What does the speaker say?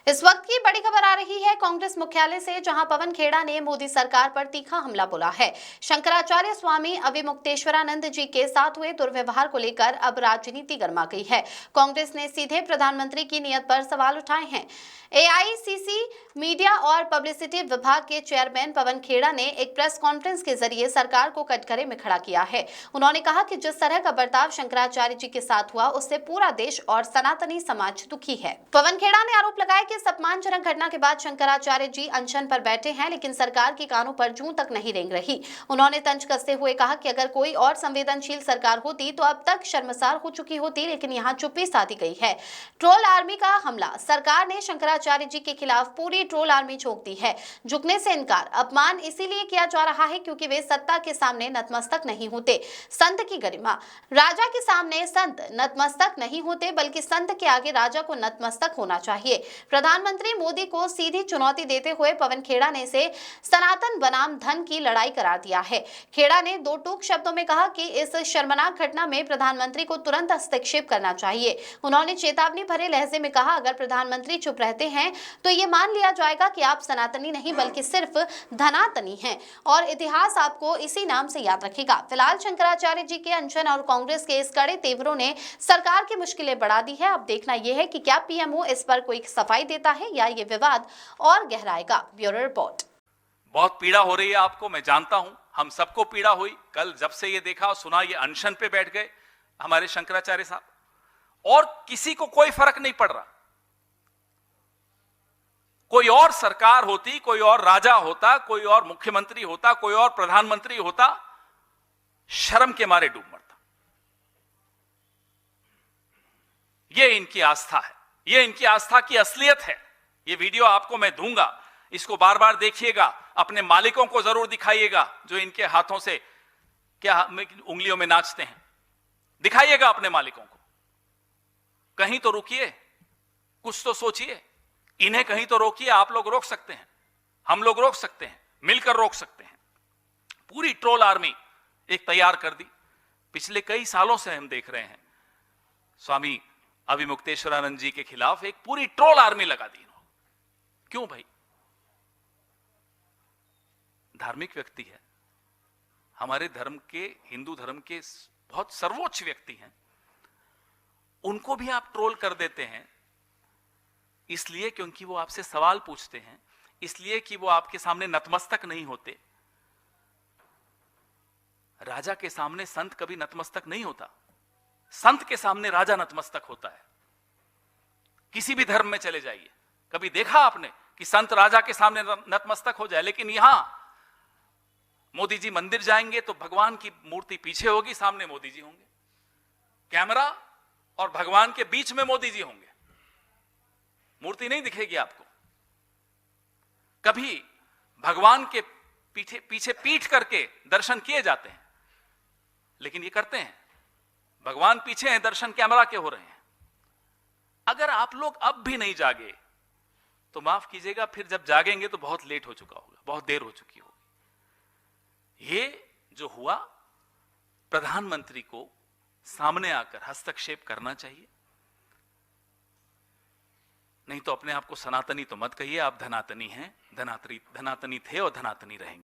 इस वक्त की बड़ी खबर आ रही है कांग्रेस मुख्यालय से, जहां पवन खेड़ा ने मोदी सरकार पर तीखा हमला बोला है। शंकराचार्य स्वामी अविमुक्तेश्वरानंद जी के साथ हुए दुर्व्यवहार को लेकर अब राजनीति गर्मा गई है। कांग्रेस ने सीधे प्रधानमंत्री की नीयत पर सवाल उठाए हैं। एआईसीसी मीडिया और पब्लिसिटी विभाग के चेयरमैन पवन खेड़ा ने एक प्रेस कॉन्फ्रेंस के जरिए सरकार को कटघरे में खड़ा किया है। उन्होंने कहा कि जिस तरह का बर्ताव शंकराचार्य जी के साथ हुआ, उससे पूरा देश और सनातनी समाज दुखी है। पवन खेड़ा ने आरोप लगाया कि इस अपमानजनक घटना के बाद शंकराचार्य जी अनशन पर बैठे हैं, लेकिन सरकार के कानों पर जूं तक नहीं रेंग रही। उन्होंने तंज कसते हुए कहा कि अगर कोई और संवेदनशील सरकार होती तो अब तक शर्मसार हो चुकी होती, लेकिन यहाँ चुप्पी साधी गई है। ट्रोल आर्मी का हमला। सरकार ने शंकराचार्य जी के खिलाफ पूरी ट्रोल आर्मी झोंक दी है। झुकने से इनकार। अपमान इसीलिए किया जा रहा है क्योंकि वे सत्ता के सामने नतमस्तक नहीं होते। संत की गरिमा। राजा के सामने संत नतमस्तक नहीं होते, बल्कि संत के आगे राजा को नतमस्तक होना चाहिए। प्रधानमंत्री मोदी को सीधी चुनौती देते हुए पवन खेड़ा ने इसे सनातन बनाम धन की लड़ाई करार दिया है। खेड़ा ने दो टूक शब्दों में कहा कि इस शर्मनाक घटना में प्रधानमंत्री को तुरंत हस्तक्षेप करना चाहिए। उन्होंने चेतावनी भरे लहजे में कहा, अगर प्रधानमंत्री चुप रहते हैं तो ये मान लिया जाएगा कि आप सनातनी नहीं बल्कि सिर्फ धनातनी हैं और इतिहास आपको इसी नाम से याद रखेगा। फिलहाल शंकराचार्य जी के अनशन और कांग्रेस के इस कड़े तेवरों ने सरकार की मुश्किलें बढ़ा दी है। अब देखना यह है कि क्या पीएमओ इस पर कोई सफाई देता है या ये विवाद और गहराएगा। Bureau report. बहुत पीड़ा हो रही है आपको, मैं जानता हूं, हम सबको पीड़ा हुई। कल जब से ये देखा और सुना, ये अनशन पे बैठ गए हमारे शंकराचार्य साहब, और किसी को कोई फर्क नहीं पड़ रहा। कोई और सरकार होती, कोई और राजा होता, कोई और मुख्यमंत्री होता, कोई और प्रधानमंत्री होता, शर्म के मारे डूब मरता। ये इनकी आस्था है, ये इनकी आस्था की असलियत है। ये वीडियो आपको मैं दूंगा, इसको बार बार देखिएगा, अपने मालिकों को जरूर दिखाइएगा जो इनके हाथों से क्या उंगलियों में नाचते हैं। दिखाइएगा अपने मालिकों को। कहीं तो रुकिए, कुछ तो सोचिए। इन्हें कहीं तो रोकिए। आप लोग रोक सकते हैं, हम लोग रोक सकते हैं, मिलकर रोक सकते हैं। पूरी ट्रोल आर्मी एक तैयार कर दी। पिछले कई सालों से हम देख रहे हैं स्वामी अविमुक्तेश्वरानंद जी के खिलाफ एक पूरी ट्रोल आर्मी लगा दी। क्यों भाई? धार्मिक व्यक्ति है, हमारे धर्म के, हिंदू धर्म के बहुत सर्वोच्च व्यक्ति हैं, उनको भी आप ट्रोल कर देते हैं इसलिए क्योंकि वो आपसे सवाल पूछते हैं, इसलिए कि वो आपके सामने नतमस्तक नहीं होते। राजा के सामने संत कभी नतमस्तक नहीं होता, संत के सामने राजा नतमस्तक होता है। किसी भी धर्म में चले जाइए, कभी देखा आपने कि संत राजा के सामने नतमस्तक हो जाए? लेकिन यहां मोदी जी मंदिर जाएंगे तो भगवान की मूर्ति पीछे होगी, सामने मोदी जी होंगे। कैमरा और भगवान के बीच में मोदी जी होंगे, मूर्ति नहीं दिखेगी आपको। कभी भगवान के पीछे पीठ करके दर्शन किए जाते हैं, लेकिन ये करते हैं, भगवान पीछे हैं, दर्शन कैमरा के हो रहे हैं। अगर आप लोग अब भी नहीं जागे तो माफ कीजिएगा, फिर जब जागेंगे तो बहुत लेट हो चुका होगा, बहुत देर हो चुकी होगी। ये जो हुआ, प्रधानमंत्री को सामने आकर हस्तक्षेप करना चाहिए। नहीं तो अपने आप को सनातनी तो मत कहिए, आप धनातनी हैं, धनातनी थे और धनातनी रहेंगे।